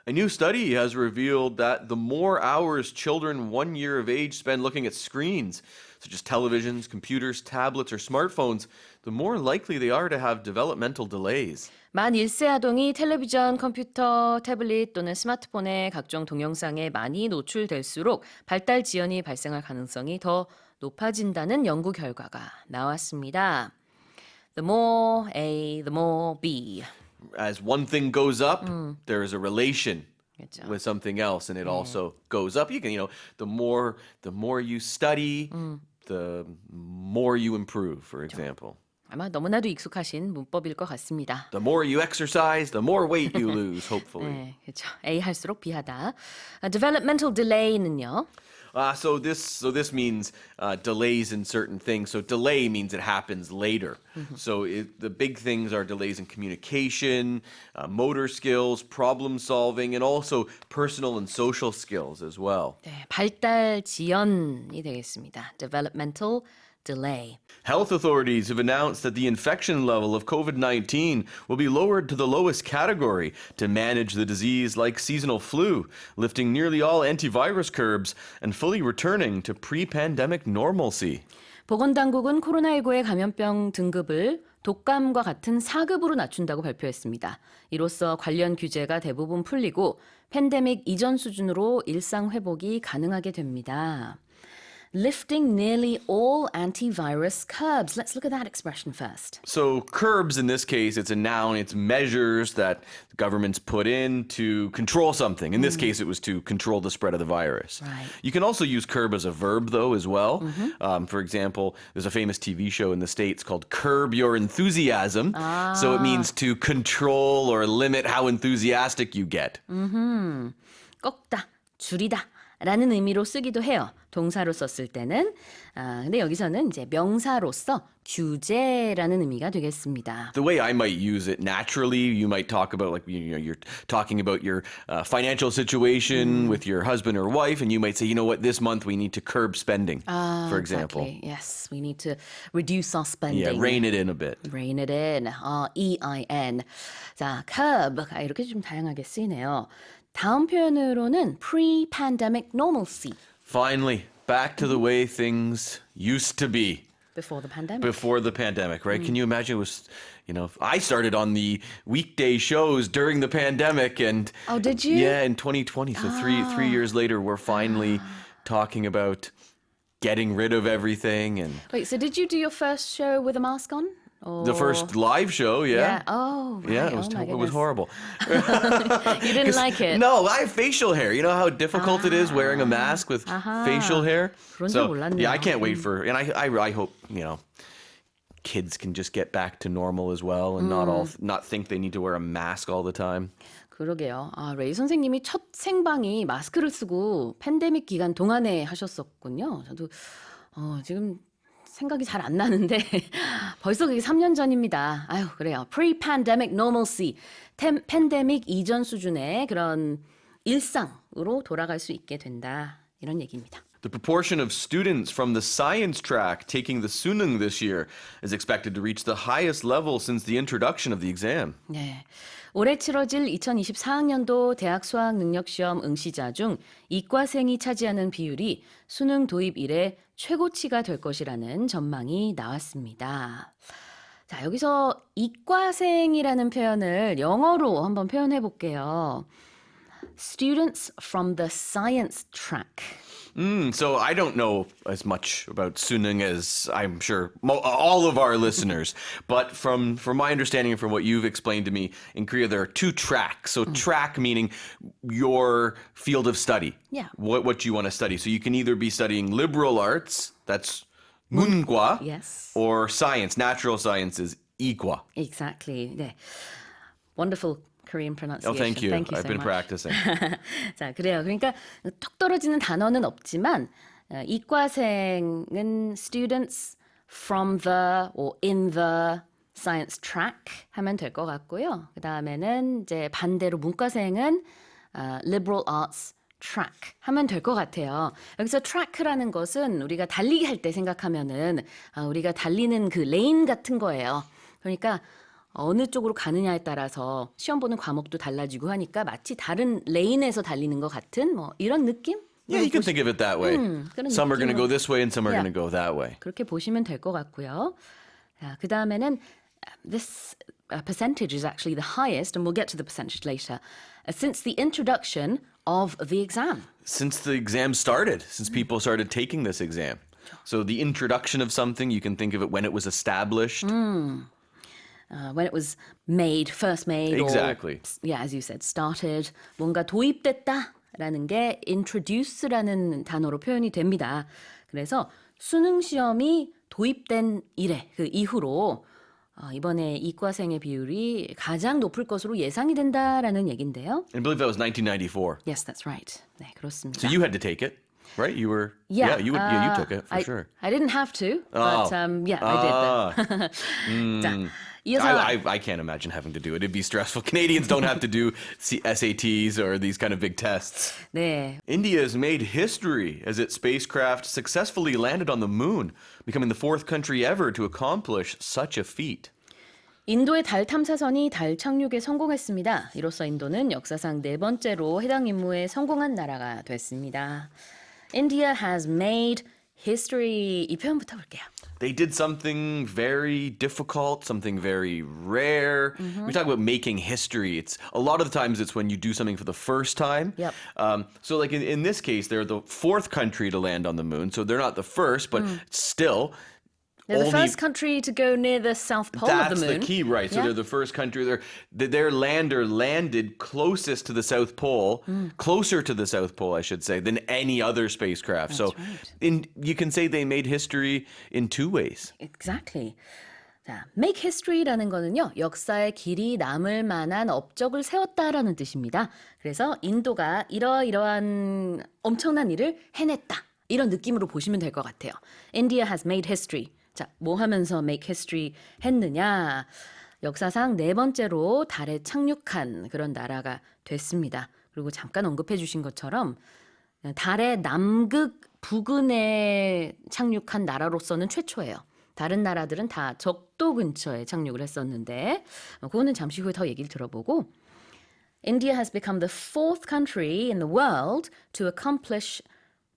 A new study has revealed that the more hours children 1 year of age spend looking at screens, such as televisions, computers, tablets, or smartphones, the more likely they are to have developmental delays. 만 1세 아동이 텔레비전, 컴퓨터, 태블릿 또는 스마트폰의 각종 동영상에 많이 노출될수록 발달 지연이 발생할 가능성이 더 높아진다는 연구 결과가 나왔습니다. The more A, the more B. As one thing goes up, there is a relation 그렇죠. with something else, and it also goes up. You can, the more you study, the more you improve. For example, 아마 너무나도 익숙하신 문법일 것 같습니다. the more you exercise, the more weight you lose. Hopefully. 네, 그렇죠. A 할수록 B 하다. Developmental delay는요. So this means delays in certain things. So delay means it happens later. So the big things are delays in communication, motor skills, problem solving, and also personal and social skills as well. 네, 발달 지연이 되겠습니다. Developmental delay. Health authorities have announced that the infection level of COVID-19 will be lowered to the lowest category to manage the disease like seasonal flu, lifting nearly all antivirus curbs and fully returning to pre-pandemic normalcy. 보건당국은 코로나19의 감염병 등급을 독감과 같은 4급으로 낮춘다고 발표했습니다. 이로써 관련 규제가 대부분 풀리고 팬데믹 이전 수준으로 일상 회복이 가능하게 됩니다. Lifting nearly all antivirus curbs. Let's look at that expression first. So curbs in this case, it's a noun. It's measures that governments put in to control something. In this case, it was to control the spread of the virus. Right. You can also use curb as a verb, though, as well. For example, there's a famous TV show in the States called Curb Your Enthusiasm. So it means to control or limit how enthusiastic you get. 꺾다, 줄이다 라는 의미로 쓰기도 해요. 동사로 썼을 때는. 근데 여기서는 이제 명사로서 규제라는 의미가 되겠습니다. The way I might use it naturally, you might talk about you're talking about your financial situation with your husband or wife, and you might say, you know what, this month we need to curb spending, for example. Exactly. Yes, we need to reduce our spending. Yeah, rein it in a bit. Rein it in. E-I-N. 자, curb. 이렇게 좀 다양하게 쓰이네요. 다음 표현으로는 pre-pandemic normalcy. Finally, back to the way things used to be. Before the pandemic. Before the pandemic, right? Can you imagine it was, I started on the weekday shows during the pandemic and Oh, did you? Yeah, in 2020. So three years later, we're finally talking about getting rid of everything and Wait, so did you do your first show with a mask on? Or... the first live show, yeah. Oh, right. Yeah, Oh my it was goodness. horrible. You didn't like it? No, I have facial hair. You know how difficult it is wearing a mask with facial hair? 그런 줄 So, 몰랐네요. yeah, I can't wait for, and I hope, kids can just get back to normal as well and not think they need to wear a mask all the time. 그러게요. 레이 선생님이 첫 생방이 마스크를 쓰고 팬데믹 기간 동안에 하셨었군요. 저도 지금 생각이 잘 안 나는데 벌써 그게 3년 전입니다. 아유, 그래요. Pre-pandemic normalcy. 팬데믹 이전 수준의 그런 일상으로 돌아갈 수 있게 된다. 이런 얘기입니다. The proportion of students from the science track taking the 수능 this year is expected to reach the highest level since the introduction of the exam. 네. 올해 치러질 2024학년도 대학 수학 능력 시험 응시자 중 이과생이 차지하는 비율이 수능 도입 이래 최고치가 될 것이라는 전망이 나왔습니다. 자, 여기서 이과생이라는 표현을 영어로 한번 표현해 볼게요. Students from the science track. So I don't know as much about 수능 as I'm sure all of our listeners, but from my understanding and from what you've explained to me, in Korea there are two tracks. So track meaning your field of study, Yeah. what you want to study. So you can either be studying liberal arts, that's 문과, Yes. or science, natural sciences, 이과. Exactly. 네. Wonderful Korean pronunciation. Oh, thank you. Thank you I've so been much. practicing. 자, 그래요. 그러니까 턱 떨어지는 단어는 없지만 이과생은 students from the or in the science track 하면 될 것 같고요. 그 다음에는 이제 반대로 문과생은 liberal arts track 하면 될 것 같아요. 여기서 track라는 것은 우리가 달리기 할 때 생각하면은 우리가 달리는 그 레인 같은 거예요. 그러니까 어느 쪽으로 가느냐에 따라서 시험 보는 과목도 달라지고 하니까 마치 다른 레인에서 달리는 것 같은 뭐 이런 느낌? Yeah, you can think of it that way. 그런 Some are going to 느낌으로. go this way and some are Yeah. going to go that way. 그렇게 보시면 될 것 같고요. 자, 그 다음에는 this percentage is actually the highest, and we'll get to the percentage later, since the introduction of the exam. Since the exam started, since people started taking this exam. So the introduction of something, you can think of it when it was established. When it was made, first made, Exactly. or, yeah, as you said, started, 뭔가 도입됐다라는 게 introduce라는 단어로 표현이 됩니다. 그래서 수능 시험이 도입된 이래, 그 이후로 이번에 이과생의 비율이 가장 높을 것으로 예상이 된다라는 얘긴데요. I believe that was 1994. Yes, that's right. 네, 그렇습니다. So you had to take it, right? You were, Yeah, you took it for sure. I didn't have to, but yeah, I did. 자, 이어서 I can't imagine having to do it. It'd be stressful. Canadians don't have to do SATs or these kind of big tests. 네, India has made history as its spacecraft successfully landed on the moon, becoming the fourth country ever to accomplish such a feat. 인도의 달 탐사선이 달 착륙에 성공했습니다. 이로써 인도는 역사상 네 번째로 해당 임무에 성공한 나라가 됐습니다. India has made history. 이 표현부터 볼게요. They did something very difficult, something very rare. We talk about making history. It's a lot of the times it's when you do something for the first time. Yep. So like in this case, they're the fourth country to land on the moon. So they're not the first, but still. They're the only- first country to go near the south pole of That's the moon. the key, right? So Yeah. they're the first country. Their lander landed closest to the South Pole, closer to the South Pole, I should say, than any other spacecraft. So right. you can say they made history in two ways. Exactly. 자, make history라는 거는요, 역사의 길이 남을 만한 업적을 세웠다라는 뜻입니다. 그래서 인도가 이러이러한 엄청난 일을 해냈다. 이런 느낌으로 보시면 될 것 같아요. India has made history. 자, 뭐 하면서 make history 했느냐? 역사상 네 번째로 달에 착륙한 그런 나라가 됐습니다. 그리고 잠깐 언급해 주신 것처럼 달의 남극 부근에 착륙한 나라로서는 최초예요. 다른 나라들은 다 적도 근처에 착륙을 했었는데 그거는 잠시 후에 더 얘기를 들어보고 India has become the fourth country in the world to accomplish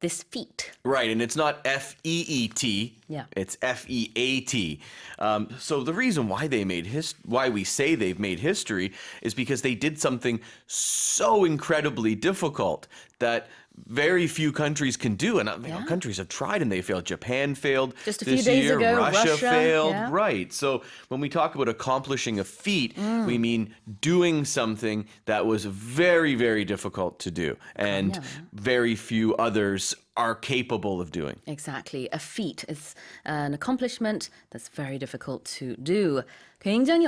this feat. Right, and it's not F-E-E-T. Yeah. It's F-E-A-T. So the reason why why we say they've made history is because they did something so incredibly difficult that very few countries can do. And countries have tried and they failed. Japan failed Just a few this days year. ago, Russia Russia, failed. yeah. Right. So when we talk about accomplishing a feat, we mean doing something that was very, very difficult to do. And very few others are capable of doing. Exactly. A feat is an accomplishment that's very difficult to do. 굉장히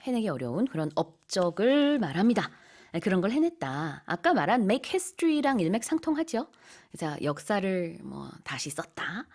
해내기 어려운 그런 업적을 말합니다. 그런 걸 해냈다. 아까 말한 make history랑 일맥상통하죠. 그래서 역사를 뭐 다시 썼다.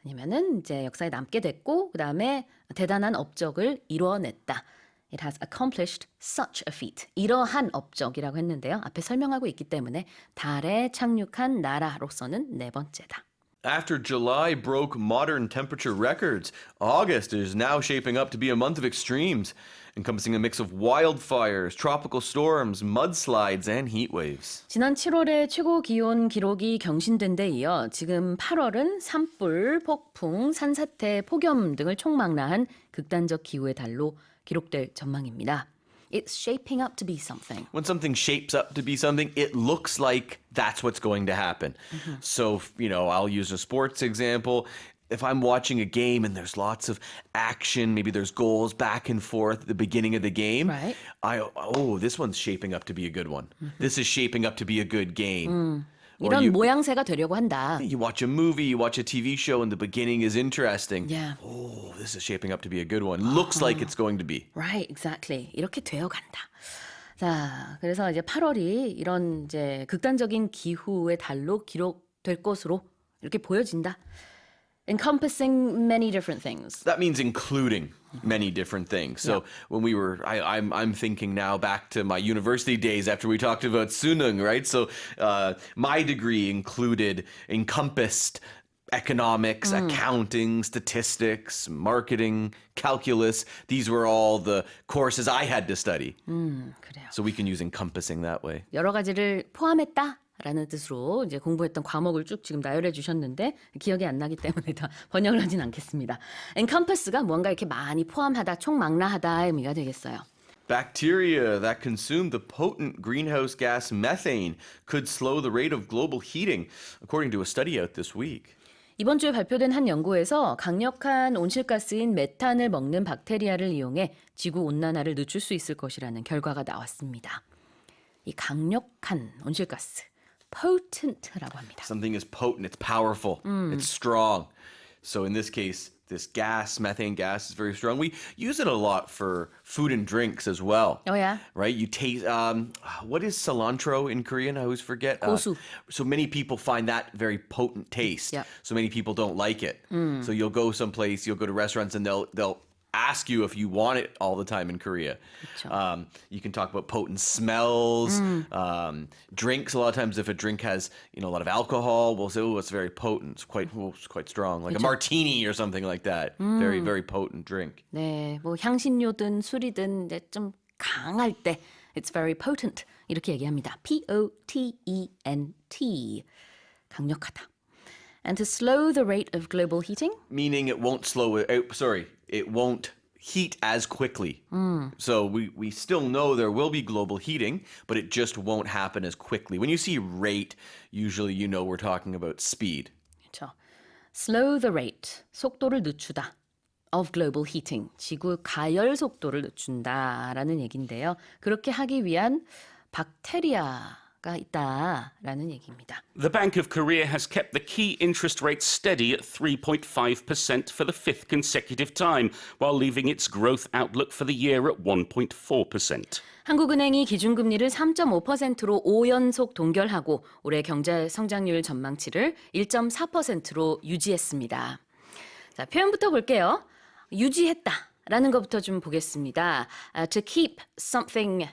아니면은 이제 역사에 남게 됐고 그다음에 대단한 업적을 이뤄냈다. It has accomplished such a feat. 이러한 업적이라고 했는데요. 앞에 설명하고 있기 때문에 달에 착륙한 나라로서는 네 번째다. After July broke modern temperature records, August is now shaping up to be a month of extremes, encompassing a mix of wildfires, tropical storms, mudslides, and heat waves. 지난 7월에 최고 기온 기록이 경신된 데 이어 지금 8월은 산불, 폭풍, 산사태, 폭염 등을 총망라한 극단적 기후의 달로 기록될 전망입니다. It's shaping up to be something. When something shapes up to be something, it looks like that's what's going to happen. So, I'll use a sports example. If I'm watching a game and there's lots of action, maybe there's goals back and forth at the beginning of the game, Right. this one's shaping up to be a good one. This is shaping up to be a good game. Or 이런 모양새가 되려고 한다. you watch a movie, you watch a TV show, and the beginning is interesting. Yeah. Oh, this is shaping up to be a good one. Looks like it's going to be. Right, exactly. 이렇게 되어간다. 자, 그래서 이제 8월이 이런 이제 극단적인 기후의 달로 기록될 것으로 이렇게 보여진다. encompassing many different things. That means including many different things. So when we were, I'm thinking now back to my university days after we talked about Sunung, right? So my degree encompassed economics, accounting, statistics, marketing, calculus. These were all the courses I had to study. 그래요. So we can use encompassing that way. 여러 가지를 포함했다. 라는 뜻으로 이제 공부했던 과목을 쭉 지금 나열해 주셨는데 기억이 안 나기 때문에 다 번역을 하진 않겠습니다. encompass가 뭔가 이렇게 많이 포함하다, 총망라하다의 의미가 되겠어요. Bacteria that consume the potent greenhouse gas methane could slow the rate of global heating, according to a study out this week. 이번 주에 발표된 한 연구에서 강력한 온실가스인 메탄을 먹는 박테리아를 이용해 지구 온난화를 늦출 수 있을 것이라는 결과가 나왔습니다. 이 강력한 온실가스, potent라고 합니다. Something is potent, it's powerful, it's strong. So in this case, this gas, methane gas, is very strong. We use it a lot for food and drinks as well. Oh, yeah? Right? You taste, what is cilantro in Korean? I always forget. 고수. So many people find that very potent taste. Yep. So many people don't like it. So you'll go someplace, you'll go to restaurants and they'll ask you if you want it all the time in Korea. You can talk about potent smells, drinks. A lot of times, if a drink has a lot of alcohol, we'll say, "Oh, it's very potent. It's quite strong, like a martini or something like that. Very, very potent drink." 네, 뭐 향신료든 술이든 이제 좀 강할 때 it's very potent 이렇게 얘기합니다. P-O-T-E-N-T 강력하다. And to slow the rate of global heating? Meaning it won't it won't heat as quickly. So we still know there will be global heating, but it just won't happen as quickly. When you see rate, usually you know we're talking about speed. 그렇죠. Slow the rate, 속도를 늦추다. Of global heating, 지구 가열 속도를 늦춘다라는 얘기인데요. 그렇게 하기 위한 박테리아가 있다라는 얘기입니다. The Bank of Korea has kept the key interest rate steady at 3.5% for the fifth consecutive time, while leaving its growth outlook for the year at 1.4%. 한국은행이 기준금리를 3.5%로 5연속 동결하고 올해 경제 성장률 전망치를 1.4%로 유지했습니다. 자, 표현부터 볼게요. 유지했다. 라는 것부터 좀 보겠습니다. To keep something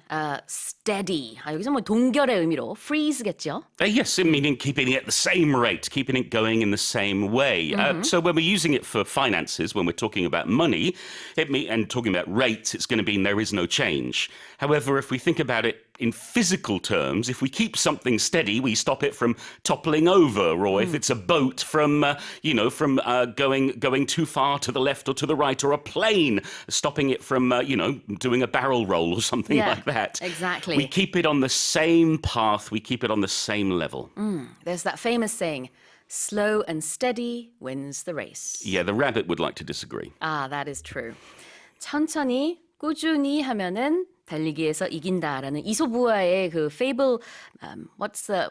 steady. 여기서 뭐 동결의 의미로 freeze겠죠? Yes, meaning keeping it at the same rate, keeping it going in the same way. So when we're using it for finances, when we're talking about money, and talking about rates, it's going to mean there is no change. However, if we think about it in physical terms, if we keep something steady, we stop it from toppling over, or if it's a boat from going too far to the left or to the right, or a plane, stopping it from doing a barrel roll or something like that. Exactly. We keep it on the same path. We keep it on the same level. There's that famous saying, slow and steady wins the race. Yeah, the rabbit would like to disagree. That is true. 천천히, 꾸준히 하면은 달리기에서 이긴다라는 이소부화의 그 fable, what's the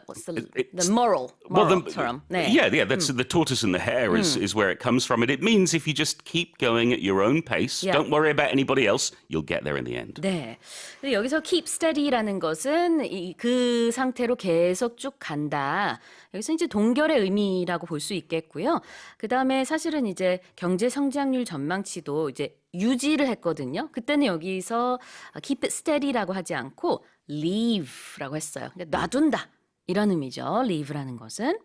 moral처럼. 네. Yeah, that's the tortoise and the hare is where it comes from. And it means if you just keep going at your own pace, don't worry about anybody else, you'll get there in the end. 네. 근데 여기서 keep steady라는 것은 그 상태로 계속 쭉 간다. 여기서 이제 동결의 의미라고 볼 수 있겠고요. 그 다음에 사실은 이제 경제 성장률 전망치도 이제 유지를 했거든요. 그때는 여기서 keep it steady라고 하지 않고 leave라고 했어요. 그러니까 놔둔다. 이런 의미죠. leave라는 것은.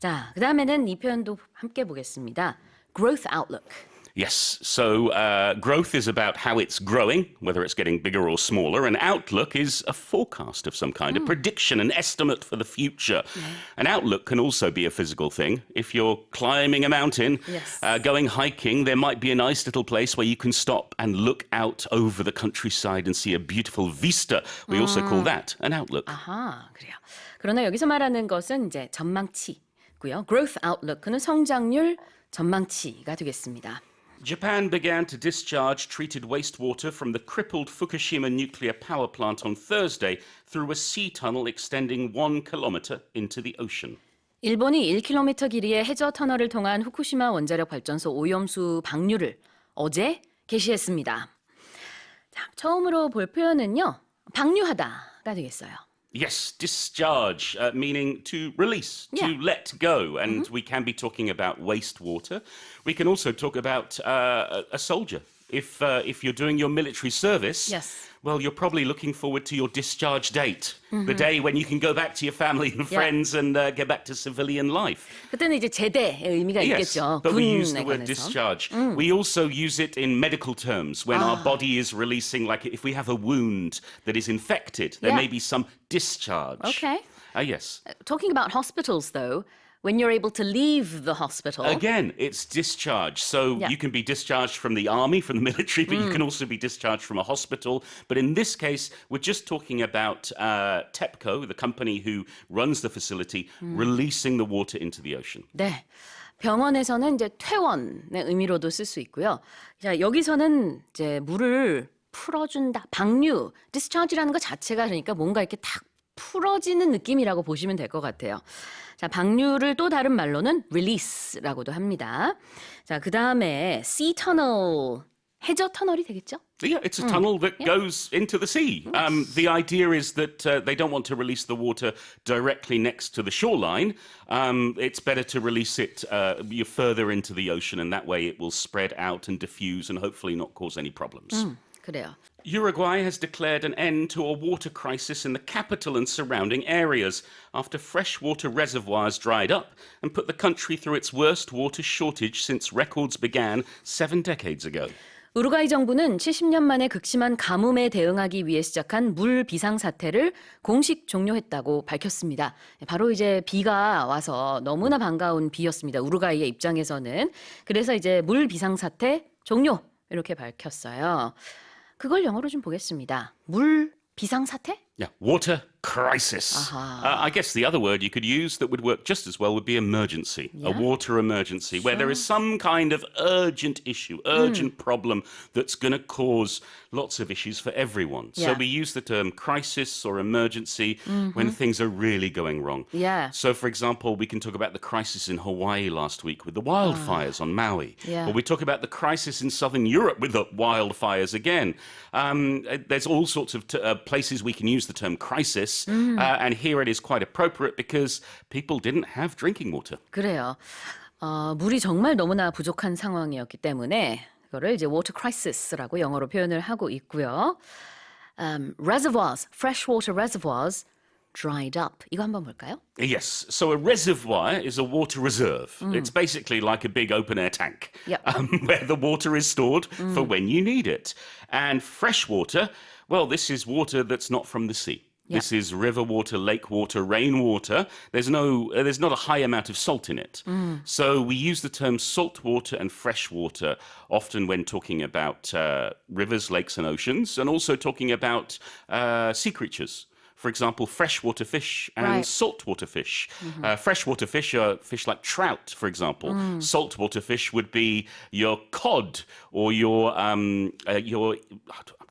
자, 그 다음에는 이 표현도 함께 보겠습니다. growth outlook. Yes, so growth is about how it's growing, whether it's getting bigger or smaller, and outlook is a forecast of some kind, a prediction, an estimate for the future. An outlook can also be a physical thing. If you're climbing a mountain, going hiking, there might be a nice little place where you can stop and look out over the countryside and see a beautiful vista. We also call that an outlook. 아하, 그래요. 그러나 여기서 말하는 것은 이제 전망치고요. growth outlook는 성장률 전망치가 되겠습니다. Japan began to discharge treated wastewater from the crippled Fukushima nuclear power plant on Thursday through a sea tunnel extending 1 kilometer into the ocean. 일본이 1km 길이의 해저 터널을 통한 후쿠시마 원자력 발전소 오염수 방류를 어제 개시했습니다. 자, 처음으로 볼 표현은요. 방류하다가 되겠어요. Yes, discharge, meaning to release, Yeah. to let go. And we can be talking about wastewater. We can also talk about a soldier. If you're doing your military service, Yes. well, you're probably looking forward to your discharge date, the day when you can go back to your family and Yeah. friends and get back to civilian life. 그때는 이제 제대의 의미가 Yes, 있겠죠. but we use the 군에 word 관해서. discharge. We also use it in medical terms when our body is releasing, like if we have a wound that is infected, there Yeah. may be some discharge. Okay. Yes. Talking about hospitals, though, when you're able to leave the hospital. Again, it's discharge. So Yeah. you can be discharged from the army, from the military, but you can also be discharged from a hospital. But in this case, we're just talking about TEPCO, the company who runs the facility, releasing the water into the ocean. 네. 병원에서는 이제 퇴원의 의미로도 쓸 수 있고요. 자, 여기서는 이제 물을 풀어준다. 방류, discharge라는 것 자체가 그러니까 뭔가 이렇게 탁 풀어지는 느낌이라고 보시면 될 것 같아요. 자, 방류를 또 다른 말로는 release라고도 합니다. 자, 그 다음에 sea tunnel, 해저 터널이 되겠죠? Yeah, it's a tunnel that goes into the sea. The idea is that they don't want to release the water directly next to the shoreline. It's better to release it further into the ocean, and that way it will spread out and diffuse and hopefully not cause any problems. 그래요. Uruguay has declared an end to a water crisis in the capital and surrounding areas after freshwater reservoirs dried up and put the country through its worst water shortage since records began 7 decades ago. 우루과이 정부는 70년 만에 극심한 가뭄에 대응하기 위해 시작한 물 비상사태를 공식 종료했다고 밝혔습니다. 바로 이제 비가 와서 너무나 반가운 비였습니다. 우루과이의 입장에서는. 그래서 이제 물 비상사태 종료 이렇게 밝혔어요. 그걸 영어로 좀 보겠습니다. 물 비상사태? Yeah, water crisis. I guess the other word you could use that would work just as well would be emergency, a water emergency, where there is some kind of urgent issue, urgent problem that's going to cause lots of issues for everyone. So Yeah. we use the term crisis or emergency when things are really going wrong. Yeah. So, for example, we can talk about the crisis in Hawaii last week with the wildfires on Maui. Yeah. Or we talk about the crisis in southern Europe with the wildfires again. There's all sorts of places we can use the term crisis, and here it is quite appropriate because people didn't have drinking water. 그래요. 물이 정말 너무나 부족한 상황이었기 때문에 그거를 이제 water crisis라고 영어로 표현을 하고 있고요. Reservoirs, freshwater reservoirs dried up. 이거 한번 볼까요? Yes, so a reservoir is a water reserve. It's basically like a big open-air tank Yep. where the water is stored for when you need it. And fresh water, well, this is water that's not from the sea. Yep. This is river water, lake water, rainwater. There's not a high amount of salt in it. So we use the term salt water and fresh water often when talking about rivers, lakes, and oceans, and also talking about sea creatures. For example, freshwater fish and Right. saltwater fish. Freshwater fish are fish like trout, for example. Saltwater fish would be your cod or your I'm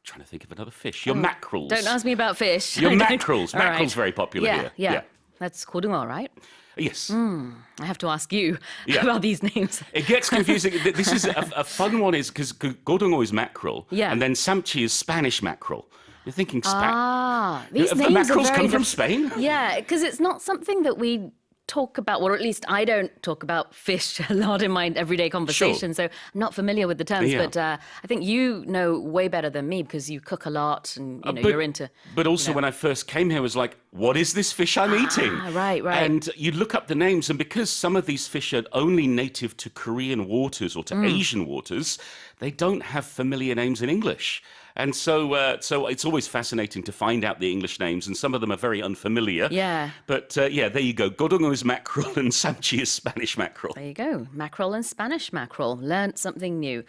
trying to think of another fish. Your mackerels. Don't ask me about fish. Your I don't- mackerels. All Mackerels right. very popular Yeah, here. yeah. That's 고등어, right? Yes. I have to ask you Yeah. about these names. It gets confusing. This is a fun one is because godongo is mackerel. Yeah. And then samchi is Spanish mackerel. You're thinking These names mackerels are very come from Spain? Yeah, because it's not something that we talk about, or at least I don't talk about fish a lot in my everyday conversation, so I'm not familiar with the terms, Yeah. but I think you know way better than me because you cook a lot and you're into... But also, when I first came here, I was like, what is this fish I'm eating? right. And you look up the names, and because some of these fish are only native to Korean waters or to Asian waters, they don't have familiar names in English. And so it's always fascinating to find out the English names, and some of them are very unfamiliar. Yeah. But there you go. Godongo is mackerel, and samchi is Spanish mackerel. There you go. Mackerel and Spanish mackerel. Learned something new.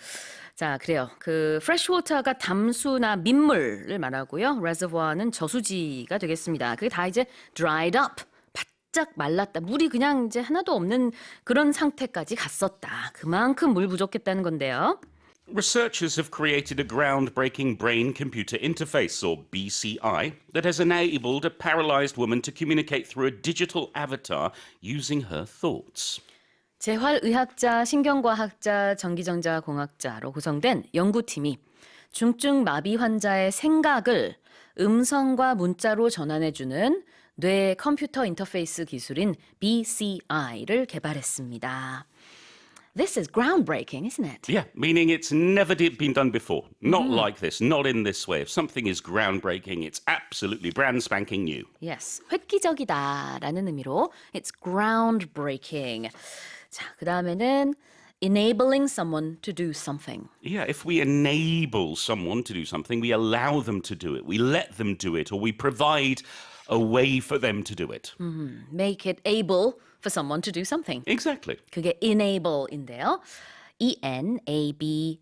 자, 그래요. 그 freshwater가 담수나 민물을 말하고요. reservoir는 저수지가 되겠습니다. 그게 다 이제 dried up. 바짝 말랐다. 물이 그냥 이제 하나도 없는 그런 상태까지 갔었다. 그만큼 물 부족했다는 건데요. Researchers have created a groundbreaking brain-computer interface, or BCI, that has enabled a paralyzed woman to communicate through a digital avatar using her thoughts. 재활의학자, 신경과학자, 전기전자공학자로 구성된 연구팀이 중증 마비 환자의 생각을 음성과 문자로 전환해주는 뇌 컴퓨터 인터페이스 기술인 BCI를 개발했습니다. This is groundbreaking, isn't it? Yeah, meaning it's never been done before. Not like this, not in this way. If something is groundbreaking, it's absolutely brand spanking new. Yes, 획기적이다라는 의미로 it's groundbreaking. 자, 그 다음에는 enabling someone to do something. Yeah, if we enable someone to do something, we allow them to do it, we let them do it, or we provide a way for them to do it. Make it able for someone to do something. Exactly. 그게 enable인데요. E-N-A-B-L-E.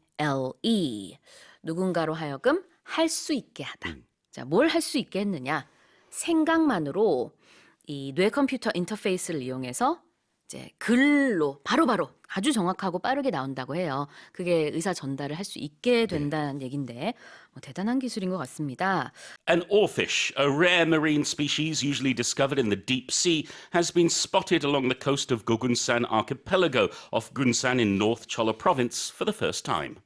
누군가로 하여금 할 수 있게 하다. 자, 뭘 할 수 있게 했느냐? 생각만으로 이 뇌 컴퓨터 인터페이스를 이용해서 이제 글로 바로바로 아주 정확하고 빠르게 나온다고 해요. 그게 의사 전달을 할 수 있게 된다는 얘긴데 대단한 기술인 것 같습니다. An oarfish, a rare marine species usually discovered in the deep sea, has been spotted along the coast of Gogunsan archipelago off Gunsan in North Cholla province for the first time.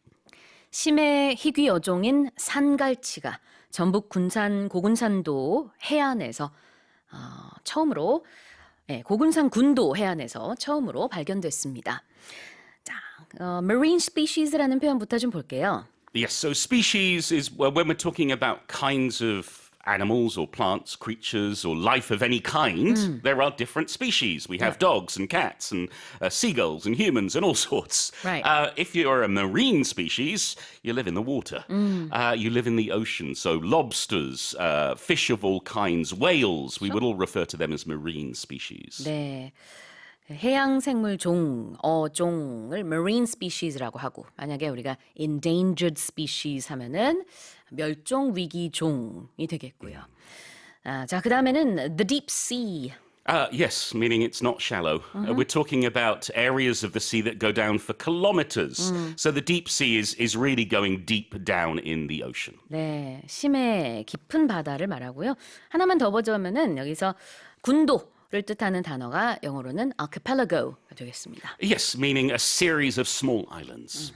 심해 희귀 어종인 산갈치가 전북 고군산도 해안에서 처음으로 고군산 군도 해안에서 처음으로 발견됐습니다. 자, marine species라는 표현부터 좀 볼게요. Yes, so species is when we're talking about kinds of animals or plants, creatures or life of any kind, there are different species. We have dogs and cats and seagulls and humans and all sorts. Right. If you're a marine species, you live in the water. You live in the ocean. So lobsters, fish of all kinds, whales, we would all refer to them as marine species. 네. 해양 생물 종, 어종을 marine species라고 하고 만약에 우리가 endangered species 하면은 멸종 위기 종이 되겠고요. 자, 그다음에는 the deep sea. Yes, meaning it's not shallow. We're talking about areas of the sea that go down for kilometers. So the deep sea is really going deep down in the ocean. 네, 심해 깊은 바다를 말하고요. 하나만 더 보자면은 여기서 군도를 뜻하는 단어가 영어로는 archipelago가 되겠습니다. Yes, meaning a series of small islands.